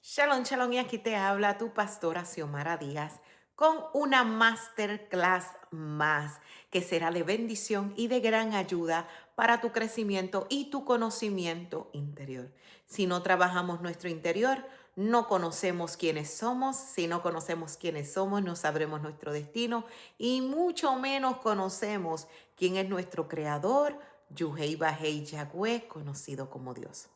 Shalom, shalom, y aquí te habla tu pastora Xiomara Díaz con una masterclass más que será de bendición y de gran ayuda para tu crecimiento y tu conocimiento interior. Si no trabajamos nuestro interior, no conocemos quiénes somos. Si no conocemos quiénes somos, no sabremos nuestro destino y mucho menos conocemos quién es nuestro creador, Yuhei Bahei Yahweh, conocido como Dios.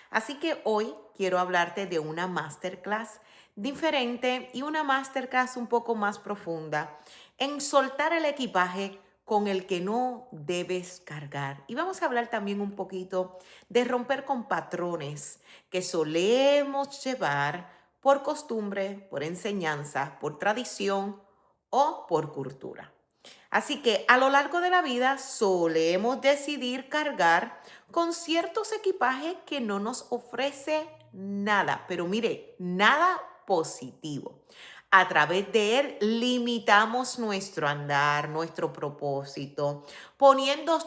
Así que hoy quiero hablarte de una masterclass diferente y una masterclass un poco más profunda en soltar el equipaje con el que no debes cargar. Y vamos a hablar también un poquito de romper con patrones que solemos llevar por costumbre, por enseñanza, por tradición o por cultura. Así que a lo largo de la vida solemos decidir cargar con ciertos equipajes que no nos ofrece nada, pero mire, nada positivo. A través de él limitamos nuestro andar, nuestro propósito, poniendo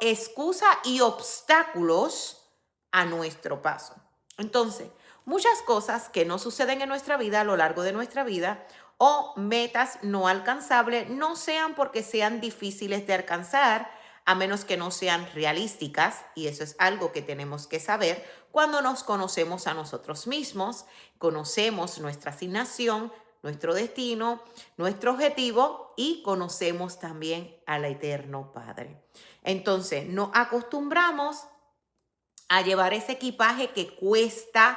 excusa y obstáculos a nuestro paso. Entonces, muchas cosas que no suceden en nuestra vida a lo largo de nuestra vida o metas no alcanzables no sean porque sean difíciles de alcanzar, a menos que no sean realísticas, y eso es algo que tenemos que saber cuando nos conocemos a nosotros mismos, conocemos nuestra asignación, nuestro destino, nuestro objetivo y conocemos también al Eterno Padre. Entonces, nos acostumbramos a llevar ese equipaje que cuesta,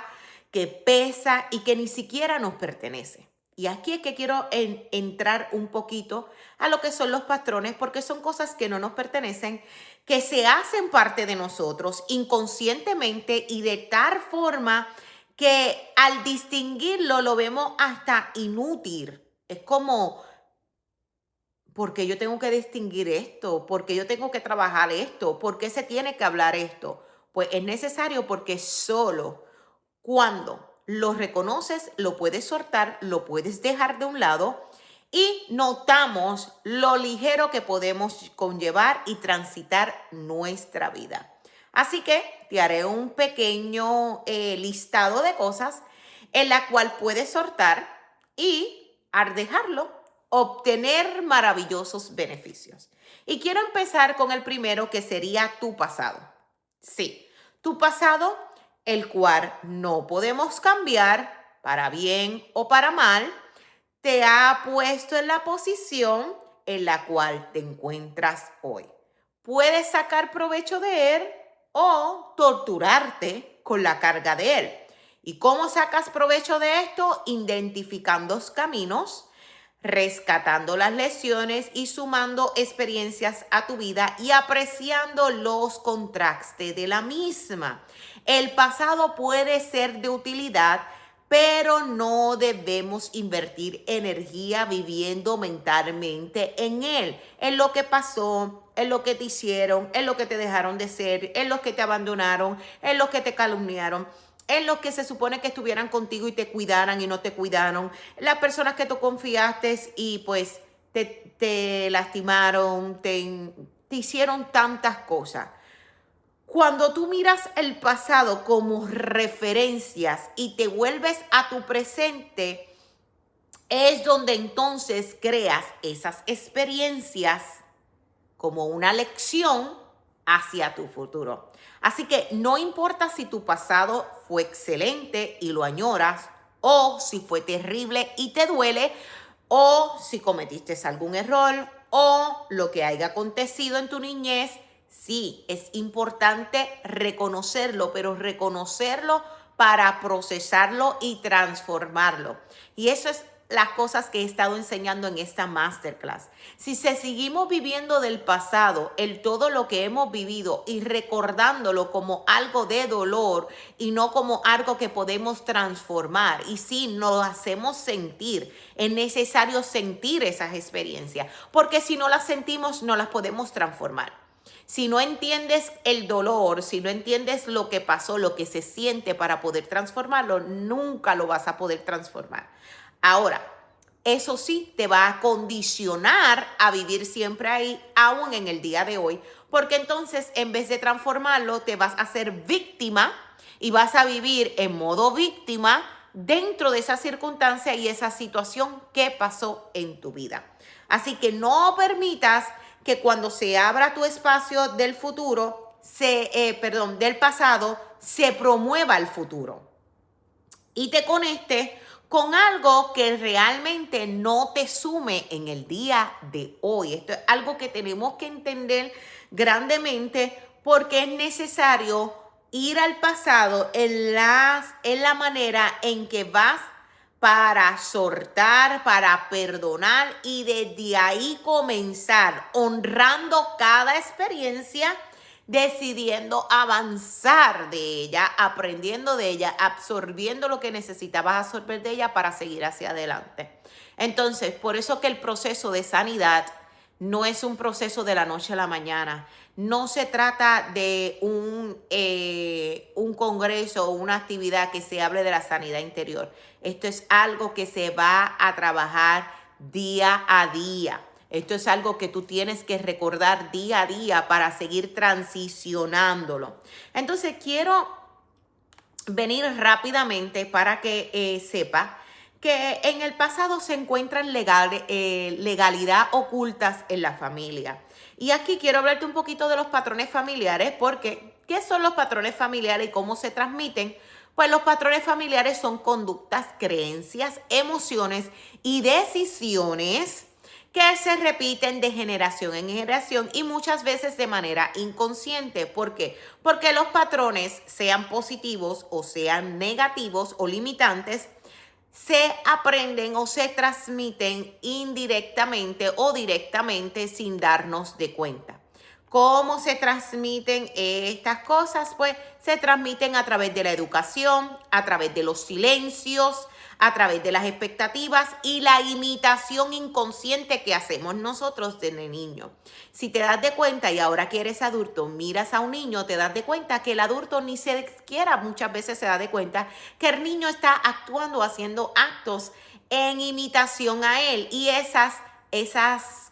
que pesa y que ni siquiera nos pertenece. Y aquí es que quiero entrar un poquito a lo que son los patrones, porque son cosas que no nos pertenecen, que se hacen parte de nosotros inconscientemente y de tal forma que al distinguirlo lo vemos hasta inútil. Es como, ¿por qué yo tengo que distinguir esto? ¿Por qué yo tengo que trabajar esto? ¿Por qué se tiene que hablar esto? Pues es necesario porque solo cuando lo reconoces, lo puedes soltar, lo puedes dejar de un lado y notamos lo ligero que podemos conllevar y transitar nuestra vida. Así que te haré un pequeño listado de cosas en la cual puedes soltar y al dejarlo obtener maravillosos beneficios. Y quiero empezar con el primero, que sería tu pasado. Sí, tu pasado, el cual no podemos cambiar para bien o para mal, te ha puesto en la posición en la cual te encuentras hoy. Puedes sacar provecho de él o torturarte con la carga de él. ¿Y cómo sacas provecho de esto? Identificando los caminos, rescatando las lecciones y sumando experiencias a tu vida y apreciando los contrastes de la misma. El pasado puede ser de utilidad, pero no debemos invertir energía viviendo mentalmente en él, en lo que pasó, en lo que te hicieron, en lo que te dejaron de ser, en los que te abandonaron, en los que te calumniaron, en los que se supone que estuvieran contigo y te cuidaran y no te cuidaron, las personas que tú confiaste y pues te lastimaron, te hicieron tantas cosas. Cuando tú miras el pasado como referencias y te vuelves a tu presente, es donde entonces creas esas experiencias como una lección hacia tu futuro. Así que no importa si tu pasado fue excelente y lo añoras, o si fue terrible y te duele, o si cometiste algún error, o lo que haya acontecido en tu niñez. Sí, es importante reconocerlo, pero reconocerlo para procesarlo y transformarlo. Y eso es las cosas que he estado enseñando en esta masterclass. Si seguimos viviendo del pasado, el todo lo que hemos vivido y recordándolo como algo de dolor y no como algo que podemos transformar, y si nos hacemos sentir, es necesario sentir esas experiencias, porque si no las sentimos, no las podemos transformar. Si no entiendes el dolor, si no entiendes lo que pasó, lo que se siente para poder transformarlo, nunca lo vas a poder transformar. Ahora, eso sí te va a condicionar a vivir siempre ahí, aún en el día de hoy, porque entonces en vez de transformarlo, te vas a ser víctima y vas a vivir en modo víctima dentro de esa circunstancia y esa situación que pasó en tu vida. Así que no permitas que cuando se abra tu espacio del futuro, del pasado, se promueva el futuro y te conectes con algo que realmente no te sume en el día de hoy. Esto es algo que tenemos que entender grandemente porque es necesario ir al pasado en la manera en que vas para soltar, para perdonar y desde ahí comenzar honrando cada experiencia, decidiendo avanzar de ella, aprendiendo de ella, absorbiendo lo que necesitabas absorber de ella para seguir hacia adelante. Entonces, por eso que el proceso de sanidad no es un proceso de la noche a la mañana. No se trata de un congreso o una actividad que se hable de la sanidad interior. Esto es algo que se va a trabajar día a día. Esto es algo que tú tienes que recordar día a día para seguir transicionándolo. Entonces, quiero venir rápidamente para que sepa que en el pasado se encuentran legalidad ocultas en la familia. Y aquí quiero hablarte un poquito de los patrones familiares, porque ¿qué son los patrones familiares y cómo se transmiten? Pues los patrones familiares son conductas, creencias, emociones y decisiones que se repiten de generación en generación y muchas veces de manera inconsciente. ¿Por qué? Porque los patrones, sean positivos o sean negativos o limitantes, se aprenden o se transmiten indirectamente o directamente sin darnos de cuenta. ¿Cómo se transmiten estas cosas? Pues se transmiten a través de la educación, a través de los silencios, a través de las expectativas y la imitación inconsciente que hacemos nosotros desde niño. Si te das de cuenta y ahora que eres adulto, miras a un niño, te das de cuenta que el adulto ni siquiera muchas veces se da de cuenta que el niño está actuando, haciendo actos en imitación a él. Y esas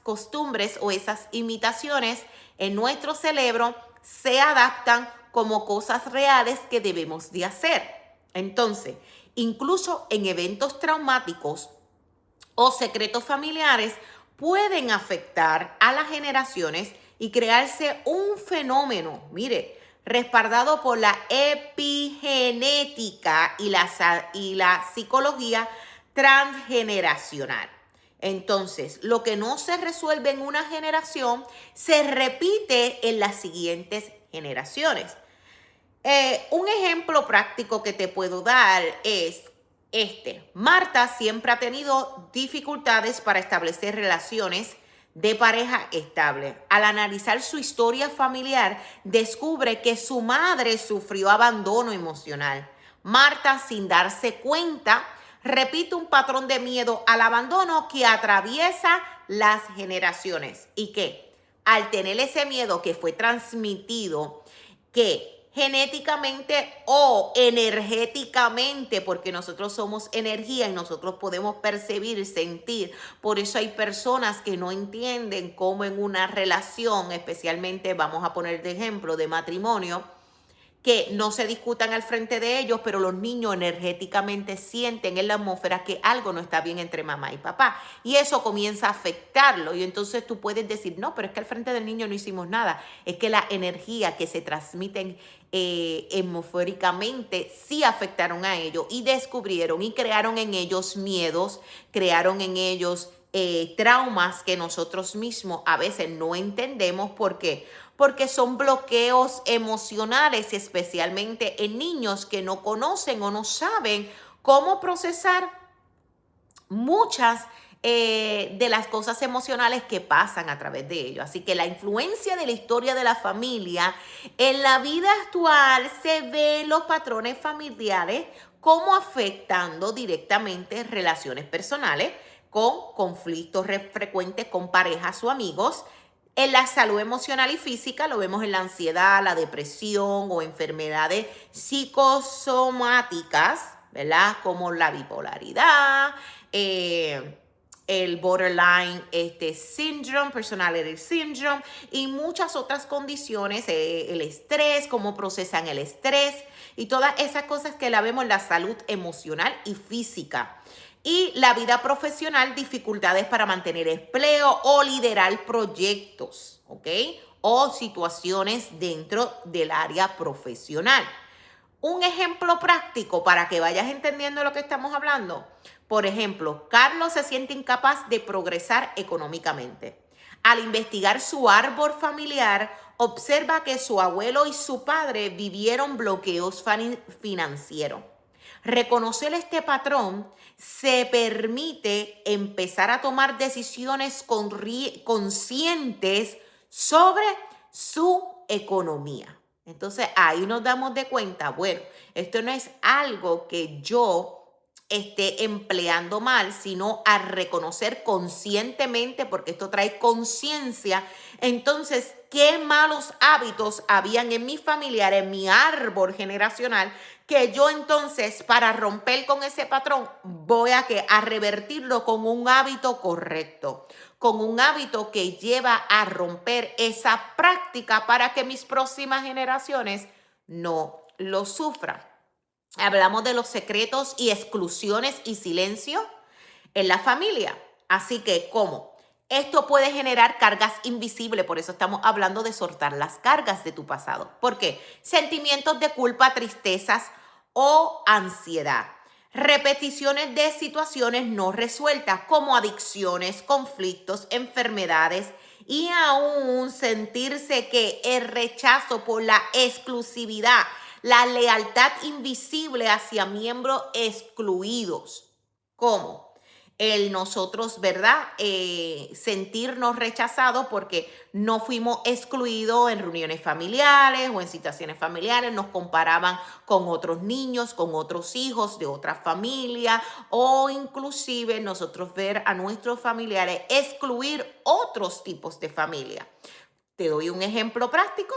costumbres o esas imitaciones en nuestro cerebro se adaptan como cosas reales que debemos de hacer. Entonces, incluso en eventos traumáticos o secretos familiares pueden afectar a las generaciones y crearse un fenómeno, mire, respaldado por la epigenética y la psicología transgeneracional. Entonces, lo que no se resuelve en una generación se repite en las siguientes generaciones. Un ejemplo práctico que te puedo dar es Marta siempre ha tenido dificultades para establecer relaciones de pareja estable. Al analizar su historia familiar, descubre que su madre sufrió abandono emocional. Marta, sin darse cuenta, repite un patrón de miedo al abandono que atraviesa las generaciones y que al tener ese miedo que fue transmitido, que genéticamente o energéticamente, porque nosotros somos energía y nosotros podemos percibir, sentir. Por eso hay personas que no entienden cómo en una relación, especialmente vamos a poner de ejemplo de matrimonio, que no se discutan al frente de ellos, pero los niños energéticamente sienten en la atmósfera que algo no está bien entre mamá y papá. Y eso comienza a afectarlo. Y entonces tú puedes decir, no, pero es que al frente del niño no hicimos nada. Es que la energía que se transmiten atmosféricamente sí afectaron a ellos y descubrieron y crearon en ellos miedos, crearon en ellos traumas que nosotros mismos a veces no entendemos. ¿Por qué? Porque son bloqueos emocionales, especialmente en niños que no conocen o no saben cómo procesar muchas de las cosas emocionales que pasan a través de ellos. Así que la influencia de la historia de la familia en la vida actual se ve en los patrones familiares como afectando directamente relaciones personales, con conflictos frecuentes con parejas o amigos. En la salud emocional y física lo vemos en la ansiedad, la depresión o enfermedades psicosomáticas, ¿verdad? Como la bipolaridad, el borderline syndrome, personality syndrome y muchas otras condiciones, el estrés, cómo procesan el estrés y todas esas cosas que la vemos en la salud emocional y física. Y la vida profesional, dificultades para mantener empleo o liderar proyectos, ¿ok? O situaciones dentro del área profesional. Un ejemplo práctico para que vayas entendiendo lo que estamos hablando. Por ejemplo, Carlos se siente incapaz de progresar económicamente. Al investigar su árbol familiar, observa que su abuelo y su padre vivieron bloqueos financieros. Reconocer este patrón se permite empezar a tomar decisiones conscientes sobre su economía. Entonces ahí nos damos de cuenta, bueno, esto no es algo que yo esté empleando mal, sino a reconocer conscientemente, porque esto trae conciencia. Entonces, ¿qué malos hábitos habían en mi familiar, en mi árbol generacional, que yo entonces, para romper con ese patrón, voy a revertirlo con un hábito correcto, con un hábito que lleva a romper esa práctica para que mis próximas generaciones no lo sufran? Hablamos de los secretos y exclusiones y silencio en la familia. Así que, ¿cómo? Esto puede generar cargas invisibles, por eso estamos hablando de soltar las cargas de tu pasado. ¿Por qué? Sentimientos de culpa, tristezas o ansiedad. Repeticiones de situaciones no resueltas como adicciones, conflictos, enfermedades y aún sentirse que el rechazo por la exclusividad, la lealtad invisible hacia miembros excluidos. ¿Cómo? El nosotros, ¿verdad? Sentirnos rechazados porque no fuimos excluidos en reuniones familiares o en situaciones familiares, nos comparaban con otros niños, con otros hijos de otra familia, o inclusive nosotros ver a nuestros familiares excluir otros tipos de familia. Te doy un ejemplo práctico.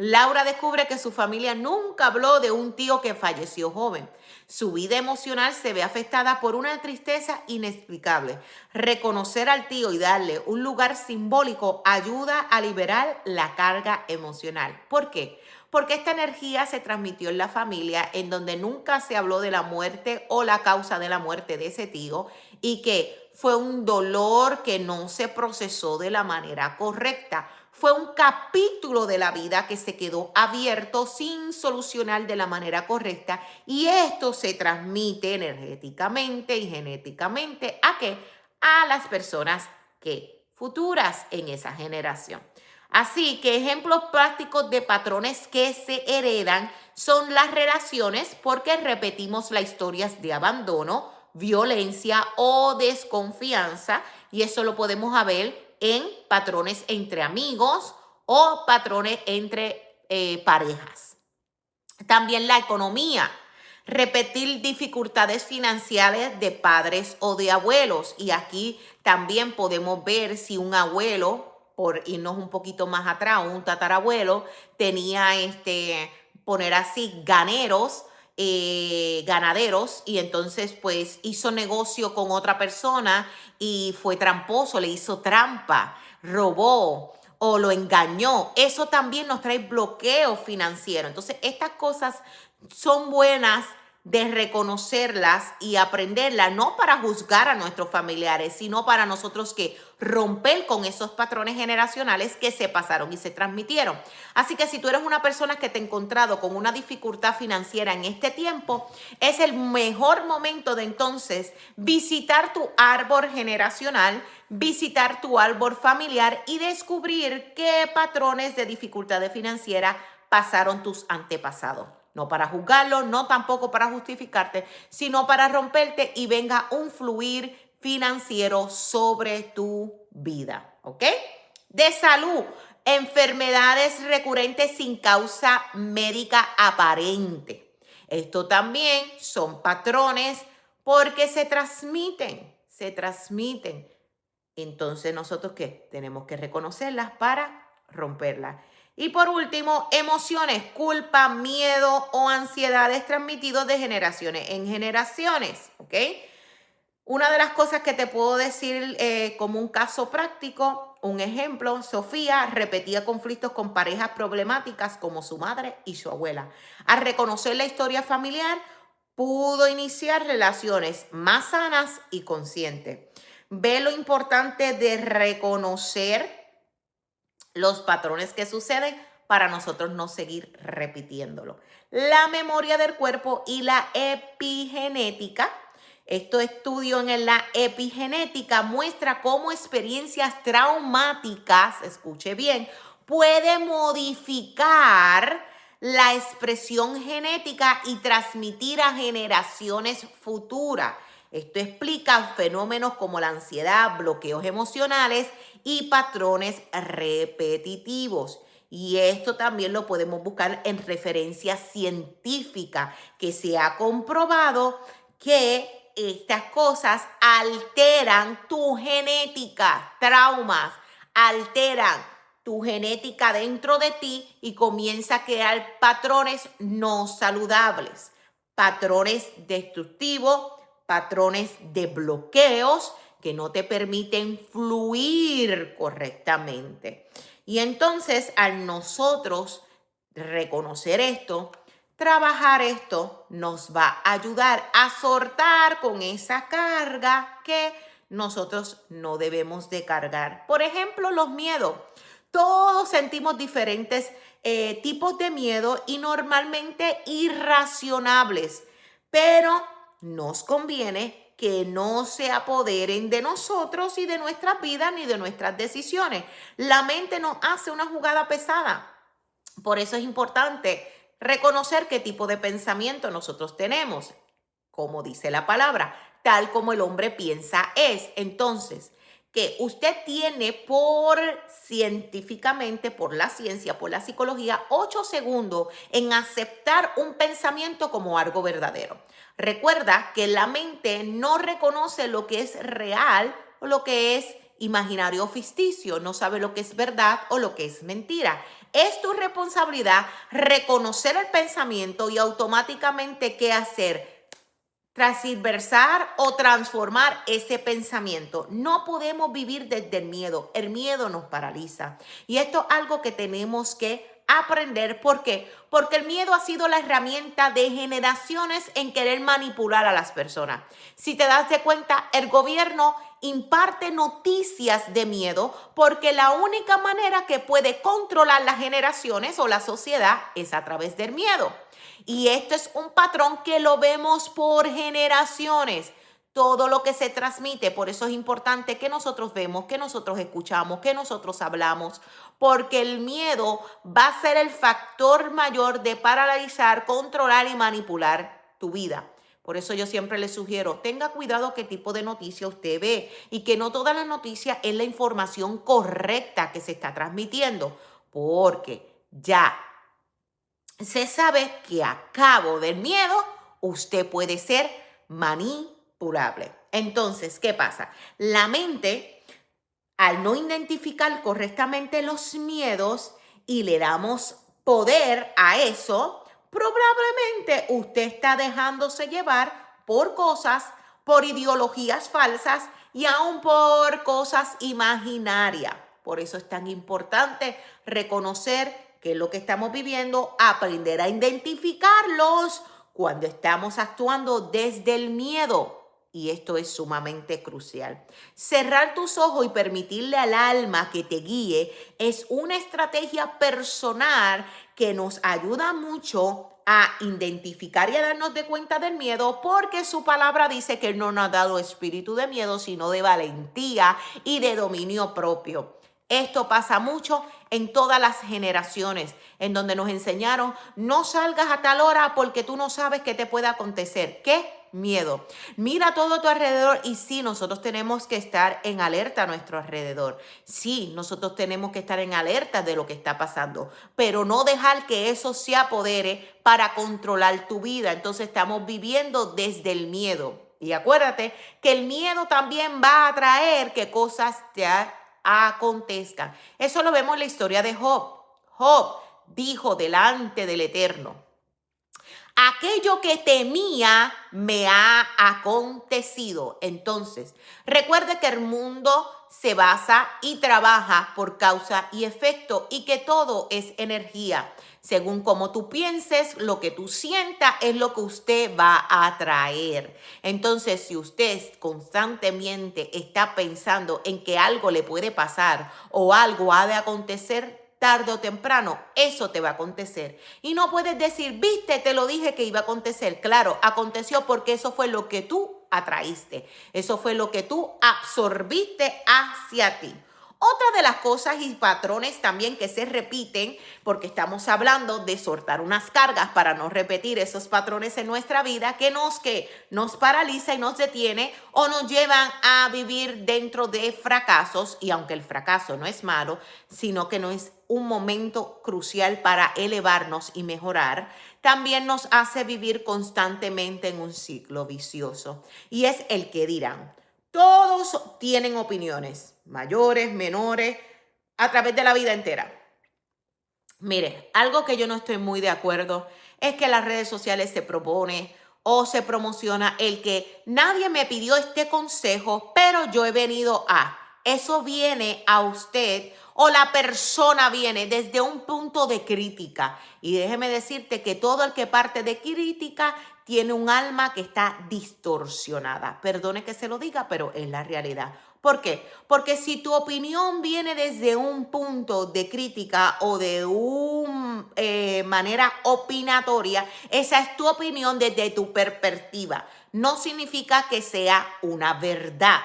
Laura descubre que su familia nunca habló de un tío que falleció joven. Su vida emocional se ve afectada por una tristeza inexplicable. Reconocer al tío y darle un lugar simbólico ayuda a liberar la carga emocional. ¿Por qué? Porque esta energía se transmitió en la familia en donde nunca se habló de la muerte o la causa de la muerte de ese tío y que fue un dolor que no se procesó de la manera correcta. Fue un capítulo de la vida que se quedó abierto sin solucionar de la manera correcta y esto se transmite energéticamente y genéticamente ¿a qué? A las personas que futuras en esa generación. Así que ejemplos prácticos de patrones que se heredan son las relaciones porque repetimos las historias de abandono, violencia o desconfianza y eso lo podemos ver en patrones entre amigos o patrones entre parejas. También la economía, repetir dificultades financieras de padres o de abuelos. Y aquí también podemos ver si un abuelo, por irnos un poquito más atrás, un tatarabuelo, tenía poner así, ganaderos, y entonces pues hizo negocio con otra persona y fue tramposo, le hizo trampa, robó o lo engañó. Eso también nos trae bloqueo financiero. Entonces estas cosas son buenas de reconocerlas y aprenderlas, no para juzgar a nuestros familiares, sino para nosotros que romper con esos patrones generacionales que se pasaron y se transmitieron. Así que si tú eres una persona que te ha encontrado con una dificultad financiera en este tiempo, es el mejor momento de entonces visitar tu árbol generacional, visitar tu árbol familiar y descubrir qué patrones de dificultades financieras pasaron tus antepasados. No para juzgarlo, no tampoco para justificarte, sino para romperte y venga un fluir financiero sobre tu vida, ¿ok? De salud, enfermedades recurrentes sin causa médica aparente. Esto también son patrones porque se transmiten. Entonces, ¿nosotros qué? Tenemos que reconocerlas para romperlas. Y por último, emociones, culpa, miedo o ansiedades transmitidos de generaciones en generaciones, ¿ok? Una de las cosas que te puedo decir como un caso práctico un ejemplo, Sofía repetía conflictos con parejas problemáticas como su madre y su abuela. Al reconocer la historia familiar, pudo iniciar relaciones más sanas y conscientes. Ve lo importante de reconocer los patrones que suceden para nosotros no seguir repitiéndolo. La memoria del cuerpo y la epigenética. Este estudio en la epigenética muestra cómo experiencias traumáticas, escuche bien, puede modificar la expresión genética y transmitir a generaciones futuras. Esto explica fenómenos como la ansiedad, bloqueos emocionales y patrones repetitivos. Y esto también lo podemos buscar en referencia científica, que se ha comprobado que estas cosas alteran tu genética, traumas, alteran tu genética dentro de ti y comienza a crear patrones no saludables, patrones destructivos, patrones de bloqueos que no te permiten fluir correctamente. Y entonces, al nosotros reconocer esto, trabajar esto, nos va a ayudar a soltar con esa carga que nosotros no debemos de cargar. Por ejemplo, los miedos. Todos sentimos diferentes tipos de miedo y normalmente irracionables, pero nos conviene que no se apoderen de nosotros y de nuestras vidas ni de nuestras decisiones. La mente nos hace una jugada pesada. Por eso es importante reconocer qué tipo de pensamiento nosotros tenemos. Como dice la palabra, tal como el hombre piensa es. Entonces, que usted tiene científicamente, por la ciencia, por la psicología, 8 segundos en aceptar un pensamiento como algo verdadero. Recuerda que la mente no reconoce lo que es real o lo que es imaginario o ficticio, no sabe lo que es verdad o lo que es mentira. Es tu responsabilidad reconocer el pensamiento y automáticamente qué hacer. Transversar o transformar ese pensamiento. No podemos vivir desde el miedo nos paraliza. Y esto es algo que tenemos que aprender. ¿Por qué? Porque el miedo ha sido la herramienta de generaciones en querer manipular a las personas. Si te das de cuenta, el gobierno imparte noticias de miedo porque la única manera que puede controlar las generaciones o la sociedad es a través del miedo. Y esto es un patrón que lo vemos por generaciones. Todo lo que se transmite, por eso es importante que nosotros vemos, que nosotros escuchamos, que nosotros hablamos, porque el miedo va a ser el factor mayor de paralizar, controlar y manipular tu vida. Por eso yo siempre les sugiero, tenga cuidado qué tipo de noticia usted ve y que no toda la noticia es la información correcta que se está transmitiendo, porque ya se sabe que a cabo del miedo usted puede ser manipulable. Entonces, ¿qué pasa? La mente, al no identificar correctamente los miedos y le damos poder a eso, probablemente usted está dejándose llevar por cosas, por ideologías falsas y aún por cosas imaginarias. Por eso es tan importante reconocer qué es lo que estamos viviendo, aprender a identificarlos cuando estamos actuando desde el miedo. Y esto es sumamente crucial. Cerrar tus ojos y permitirle al alma que te guíe es una estrategia personal que nos ayuda mucho a identificar y a darnos de cuenta del miedo, porque su palabra dice que Él no nos ha dado espíritu de miedo, sino de valentía y de dominio propio. Esto pasa mucho en todas las generaciones, en donde nos enseñaron, no salgas a tal hora porque tú no sabes qué te puede acontecer. ¿Qué? Miedo. Mira todo a tu alrededor y sí, nosotros tenemos que estar en alerta a nuestro alrededor. Sí, nosotros tenemos que estar en alerta de lo que está pasando, pero no dejar que eso se apodere para controlar tu vida. Entonces estamos viviendo desde el miedo. Y acuérdate que el miedo también va a traer que cosas te acontezcan. Eso lo vemos en la historia de Job. Job dijo delante del Eterno: aquello que temía me ha acontecido. Entonces, recuerde que el mundo se basa y trabaja por causa y efecto y que todo es energía. Según como tú pienses, lo que tú sientas es lo que usted va a atraer. Entonces, si usted constantemente está pensando en que algo le puede pasar o algo ha de acontecer, tarde o temprano, eso te va a acontecer. Y no puedes decir, viste, te lo dije que iba a acontecer. Claro, aconteció porque eso fue lo que tú atraíste. Eso fue lo que tú absorbiste hacia ti. Otra de las cosas y patrones también que se repiten, porque estamos hablando de soltar unas cargas para no repetir esos patrones en nuestra vida que nos paraliza y nos detiene o nos llevan a vivir dentro de fracasos. Y aunque el fracaso no es malo, sino que no es un momento crucial para elevarnos y mejorar, también nos hace vivir constantemente en un ciclo vicioso. Y es el que dirán. Todos tienen opiniones, mayores, menores, a través de la vida entera. Mire, algo que yo no estoy muy de acuerdo es que en las redes sociales se propone o se promociona el que nadie me pidió este consejo, pero yo he venido a. Eso viene a usted o la persona viene desde un punto de crítica. Y déjeme decirte que todo el que parte de crítica tiene un alma que está distorsionada. Perdone que se lo diga, pero es la realidad. ¿Por qué? Porque si tu opinión viene desde un punto de crítica o de una manera opinatoria, esa es tu opinión desde tu perspectiva. No significa que sea una verdad.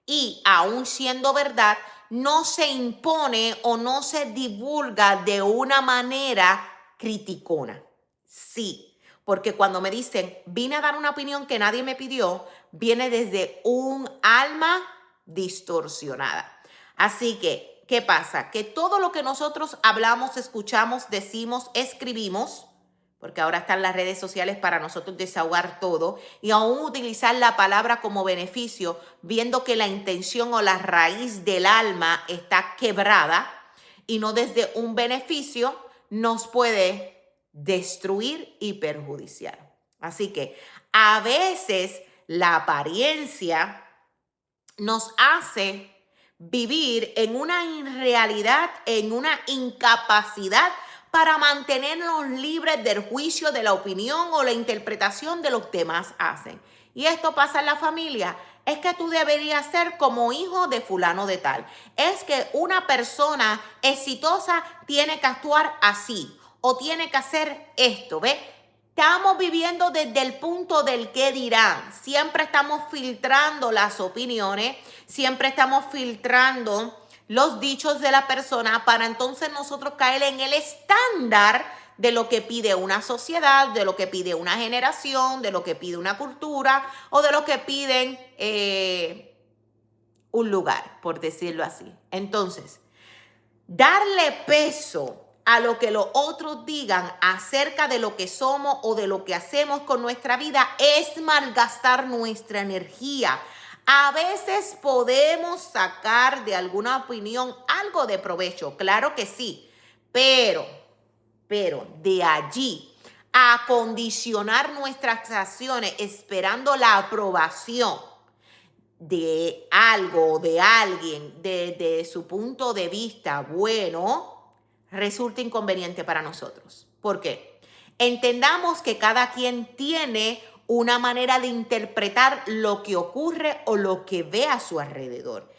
Y aún siendo verdad, no se impone o no se divulga de una manera criticona. Sí, porque cuando me dicen, vine a dar una opinión que nadie me pidió, viene desde un alma distorsionada. Así que, ¿qué pasa? Que todo lo que nosotros hablamos, escuchamos, decimos, escribimos, porque ahora están las redes sociales para nosotros desahogar todo y aún utilizar la palabra como beneficio, viendo que la intención o la raíz del alma está quebrada y no desde un beneficio, nos puede destruir y perjudiciar. Así que a veces la apariencia nos hace vivir en una irrealidad, en una incapacidad para mantenernos libres del juicio, de la opinión o la interpretación de los demás hacen. Y esto pasa en la familia. Es que tú deberías ser como hijo de fulano de tal. Es que una persona exitosa tiene que actuar así o tiene que hacer esto, ¿ves? Estamos viviendo desde el punto del qué dirán. Siempre estamos filtrando las opiniones, siempre estamos filtrando los dichos de la persona para entonces nosotros caer en el estándar de lo que pide una sociedad, de lo que pide una generación, de lo que pide una cultura o de lo que piden un lugar, por decirlo así. Entonces, darle peso a lo que los otros digan acerca de lo que somos o de lo que hacemos con nuestra vida es malgastar nuestra energía. A veces podemos sacar de alguna opinión algo de provecho, claro que sí, pero de allí a condicionar nuestras acciones esperando la aprobación de algo, de alguien, desde su punto de vista bueno, resulta inconveniente para nosotros. ¿Por qué? Entendamos que cada quien tiene una manera de interpretar lo que ocurre o lo que ve a su alrededor,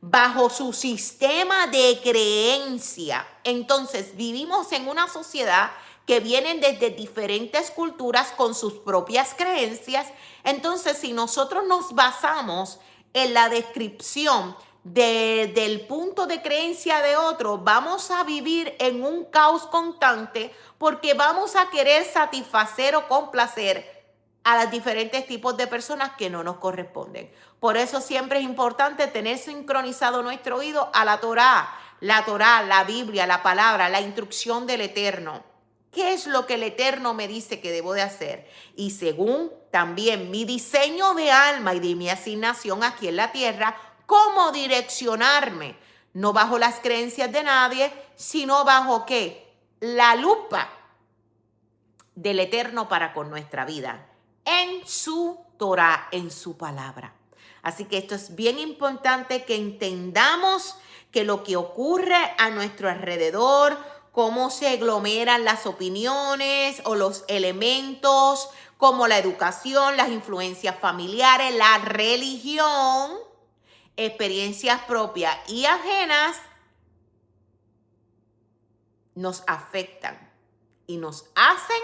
bajo su sistema de creencia. Entonces, vivimos en una sociedad que vienen desde diferentes culturas con sus propias creencias. Entonces, si nosotros nos basamos en la descripción del punto de creencia de otro, vamos a vivir en un caos constante porque vamos a querer satisfacer o complacer a los diferentes tipos de personas que no nos corresponden. Por eso siempre es importante tener sincronizado nuestro oído a la Torá, la Biblia, la palabra, la instrucción del Eterno. ¿Qué es lo que el Eterno me dice que debo de hacer? Y según también mi diseño de alma y de mi asignación aquí en la tierra, ¿cómo direccionarme? No bajo las creencias de nadie, sino bajo ¿qué? La lupa del Eterno para con nuestra vida, en su Torah, en su palabra. Así que esto es bien importante que entendamos que lo que ocurre a nuestro alrededor, cómo se aglomeran las opiniones o los elementos, como la educación, las influencias familiares, la religión, experiencias propias y ajenas, nos afectan y nos hacen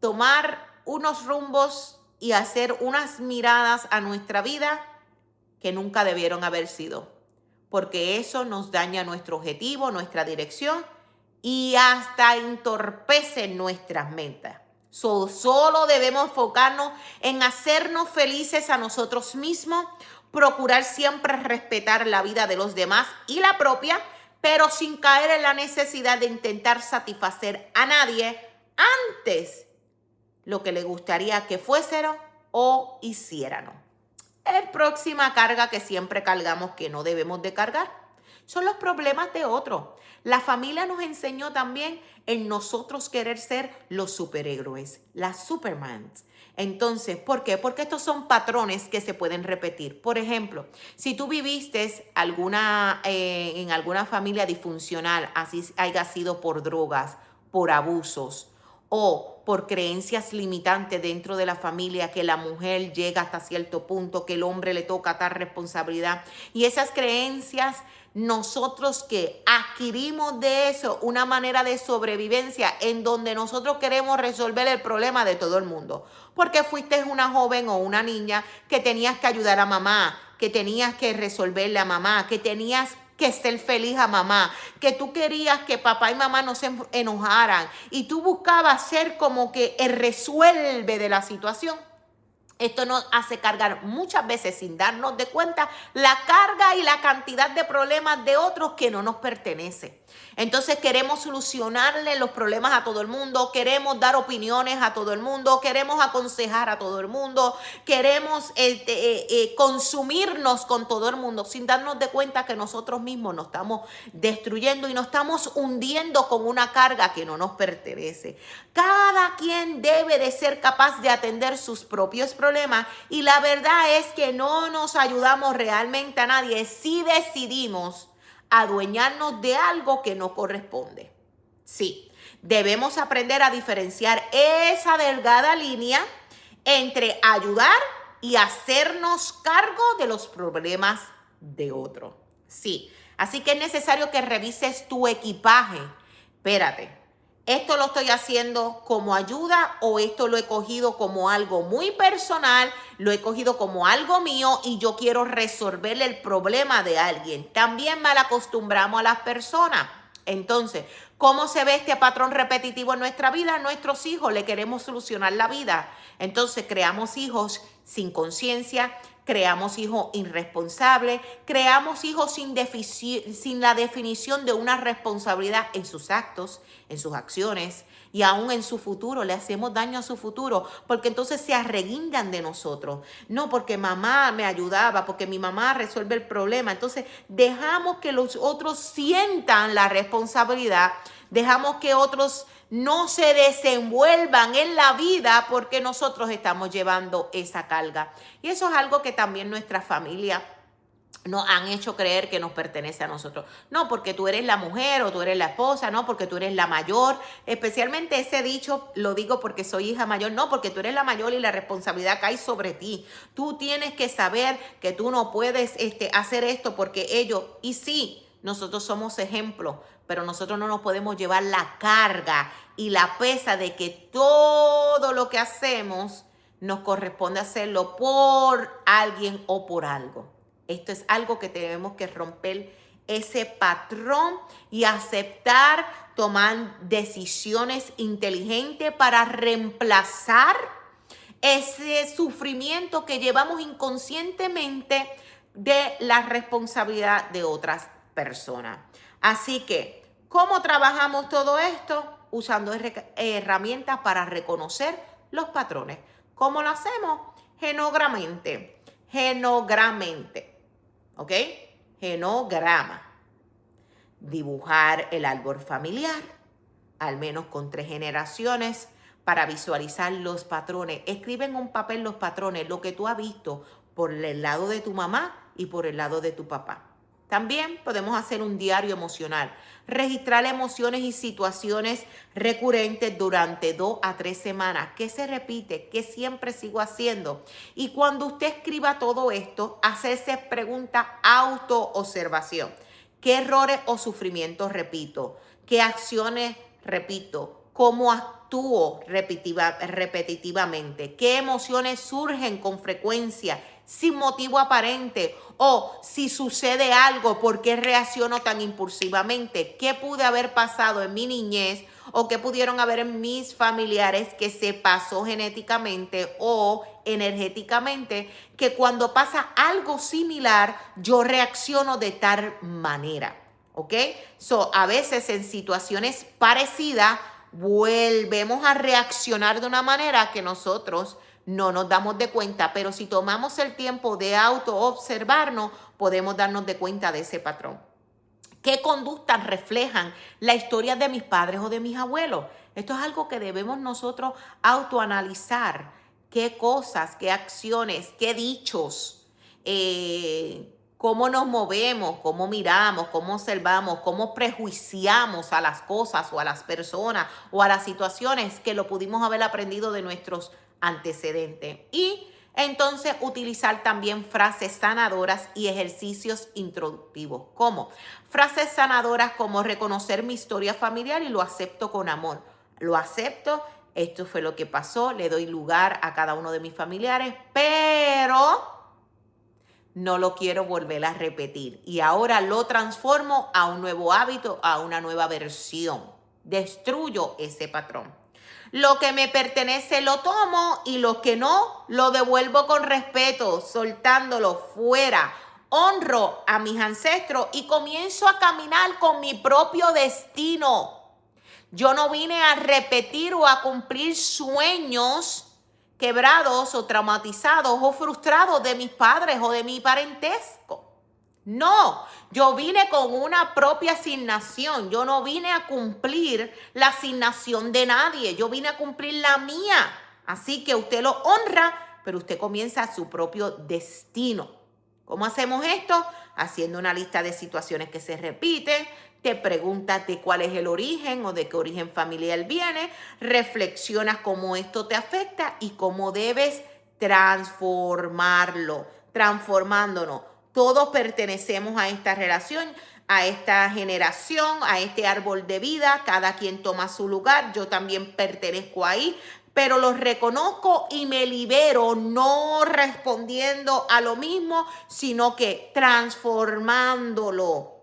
tomar unos rumbos y hacer unas miradas a nuestra vida que nunca debieron haber sido, porque eso nos daña nuestro objetivo, nuestra dirección y hasta entorpece nuestras metas. Solo debemos enfocarnos en hacernos felices a nosotros mismos, procurar siempre respetar la vida de los demás y la propia, pero sin caer en la necesidad de intentar satisfacer a nadie antes lo que le gustaría que fuésemos o hiciéramos. La próxima carga que siempre cargamos que no debemos de cargar son los problemas de otros. La familia nos enseñó también en nosotros querer ser los superhéroes, las Supermans. Entonces, ¿por qué? Porque estos son patrones que se pueden repetir. Por ejemplo, si tú viviste en alguna familia disfuncional, así haya sido por drogas, por abusos, o por creencias limitantes dentro de la familia, que la mujer llega hasta cierto punto, que el hombre le toca tal responsabilidad. Y esas creencias, nosotros que adquirimos de eso una manera de sobrevivencia en donde nosotros queremos resolver el problema de todo el mundo. Porque fuiste una joven o una niña que tenías que ayudar a mamá, que tenías que resolverle a mamá, que tenías que ser feliz a mamá, que tú querías que papá y mamá no se enojaran y tú buscabas ser como que el resuelve de la situación. Esto nos hace cargar muchas veces sin darnos de cuenta la carga y la cantidad de problemas de otros que no nos pertenece. Entonces queremos solucionarle los problemas a todo el mundo, queremos dar opiniones a todo el mundo, queremos aconsejar a todo el mundo, queremos consumirnos con todo el mundo sin darnos de cuenta que nosotros mismos nos estamos destruyendo y nos estamos hundiendo con una carga que no nos pertenece. Cada quien debe de ser capaz de atender sus propios problemas y la verdad es que no nos ayudamos realmente a nadie si decidimos adueñarnos de algo que no corresponde. Sí, debemos aprender a diferenciar esa delgada línea entre ayudar y hacernos cargo de los problemas de otro. Sí, así que es necesario que revises tu equipaje. Espérate, ¿esto lo estoy haciendo como ayuda o esto lo he cogido como algo muy personal, lo he cogido como algo mío y yo quiero resolverle el problema de alguien? También mal acostumbramos a las personas. Entonces, ¿cómo se ve este patrón repetitivo en nuestra vida? A nuestros hijos le queremos solucionar la vida. Entonces, creamos hijos sin conciencia, creamos hijos irresponsables, creamos hijos sin la definición de una responsabilidad en sus actos, en sus acciones y aún en su futuro. Le hacemos daño a su futuro porque entonces se arreguindan de nosotros. No, porque mamá me ayudaba, porque mi mamá resuelve el problema. Entonces dejamos que los otros sientan la responsabilidad, dejamos que otros no se desenvuelvan en la vida porque nosotros estamos llevando esa carga. Y eso es algo que también nuestra familia nos han hecho creer que nos pertenece a nosotros. No, porque tú eres la mujer o tú eres la esposa, no, porque tú eres la mayor. Especialmente ese dicho lo digo porque soy hija mayor. No, porque tú eres la mayor y la responsabilidad cae sobre ti. Tú tienes que saber que tú no puedes hacer esto porque ellos, y sí, nosotros somos ejemplos, pero nosotros no nos podemos llevar la carga y la pesa de que todo lo que hacemos nos corresponde hacerlo por alguien o por algo. Esto es algo que tenemos que romper, ese patrón, y aceptar, tomar decisiones inteligentes para reemplazar ese sufrimiento que llevamos inconscientemente de la responsabilidad de otras personas. Así que, ¿cómo trabajamos todo esto? Usando herramientas para reconocer los patrones. ¿Cómo lo hacemos? Genogramente. ¿Ok? Genograma. Dibujar el árbol familiar, al menos con 3 generaciones, para visualizar los patrones. Escribe en un papel los patrones, lo que tú has visto por el lado de tu mamá y por el lado de tu papá. También podemos hacer un diario emocional, registrar emociones y situaciones recurrentes durante 2 a 3 semanas. ¿Qué se repite? ¿Qué siempre sigo haciendo? Y cuando usted escriba todo esto, hacerse preguntas auto-observación. ¿Qué errores o sufrimientos repito? ¿Qué acciones repito? ¿Cómo actúo repetitivamente? ¿Qué emociones surgen con frecuencia sin motivo aparente? O si sucede algo, ¿por qué reacciono tan impulsivamente? ¿Qué pude haber pasado en mi niñez o qué pudieron haber en mis familiares que se pasó genéticamente o energéticamente, que cuando pasa algo similar yo reacciono de tal manera? ¿Ok? A veces en situaciones parecidas volvemos a reaccionar de una manera que nosotros no nos damos de cuenta, pero si tomamos el tiempo de auto-observarnos, podemos darnos de cuenta de ese patrón. ¿Qué conductas reflejan la historia de mis padres o de mis abuelos? Esto es algo que debemos nosotros autoanalizar. ¿Qué cosas, qué acciones, qué dichos, cómo nos movemos, cómo miramos, cómo observamos, cómo prejuiciamos a las cosas o a las personas o a las situaciones que lo pudimos haber aprendido de nuestros antecedentes? Y entonces utilizar también frases sanadoras y ejercicios introductivos. ¿Cómo? Frases sanadoras como reconocer mi historia familiar y lo acepto con amor. Lo acepto, esto fue lo que pasó, le doy lugar a cada uno de mis familiares, pero no lo quiero volver a repetir. Y ahora lo transformo a un nuevo hábito, a una nueva versión. Destruyo ese patrón. Lo que me pertenece lo tomo y lo que no lo devuelvo con respeto, soltándolo fuera. Honro a mis ancestros y comienzo a caminar con mi propio destino. Yo no vine a repetir o a cumplir sueños quebrados o traumatizados o frustrados de mis padres o de mi parentesco. No, yo vine con una propia asignación. Yo no vine a cumplir la asignación de nadie. Yo vine a cumplir la mía. Así que usted lo honra, pero usted comienza su propio destino. ¿Cómo hacemos esto? Haciendo una lista de situaciones que se repiten. Te preguntas de cuál es el origen o de qué origen familiar viene. Reflexionas cómo esto te afecta y cómo debes transformarlo. Transformándonos. Todos pertenecemos a esta relación, a esta generación, a este árbol de vida. Cada quien toma su lugar. Yo también pertenezco ahí, pero los reconozco y me libero, no respondiendo a lo mismo, sino que transformándolo,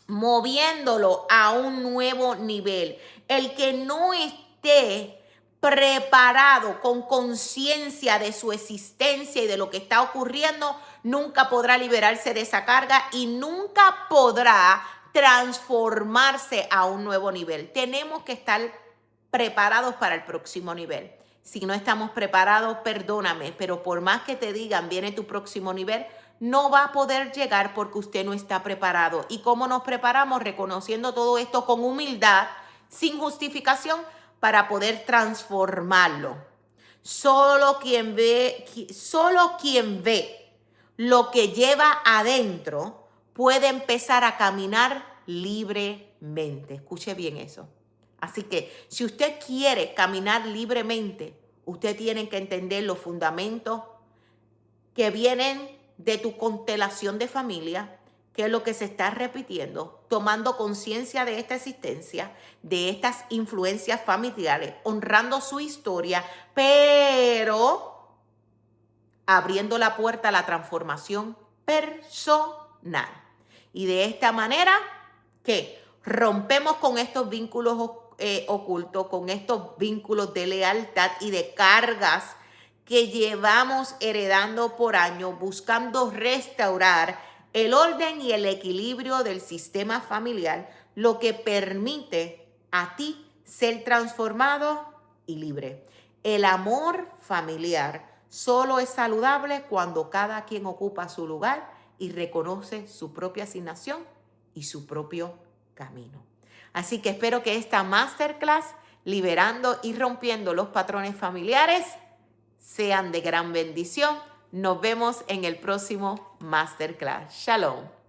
moviéndolo a un nuevo nivel. El que no esté preparado con conciencia de su existencia y de lo que está ocurriendo, nunca podrá liberarse de esa carga y nunca podrá transformarse a un nuevo nivel. Tenemos que estar preparados para el próximo nivel. Si no estamos preparados, perdóname, pero por más que te digan, viene tu próximo nivel, no va a poder llegar porque usted no está preparado. ¿Y cómo nos preparamos? Reconociendo todo esto con humildad, sin justificación, para poder transformarlo. Solo quien ve lo que lleva adentro puede empezar a caminar libremente. Escuche bien eso. Así que si usted quiere caminar libremente, usted tiene que entender los fundamentos que vienen de tu constelación de familia, que es lo que se está repitiendo, tomando conciencia de esta existencia, de estas influencias familiares, honrando su historia, pero abriendo la puerta a la transformación personal. Y de esta manera, ¿qué? Rompemos con estos vínculos ocultos, con estos vínculos de lealtad y de cargas que llevamos heredando por años, buscando restaurar el orden y el equilibrio del sistema familiar, lo que permite a ti ser transformado y libre. El amor familiar solo es saludable cuando cada quien ocupa su lugar y reconoce su propia asignación y su propio camino. Así que espero que esta masterclass liberando y rompiendo los patrones familiares sean de gran bendición. Nos vemos en el próximo Masterclass. Shalom.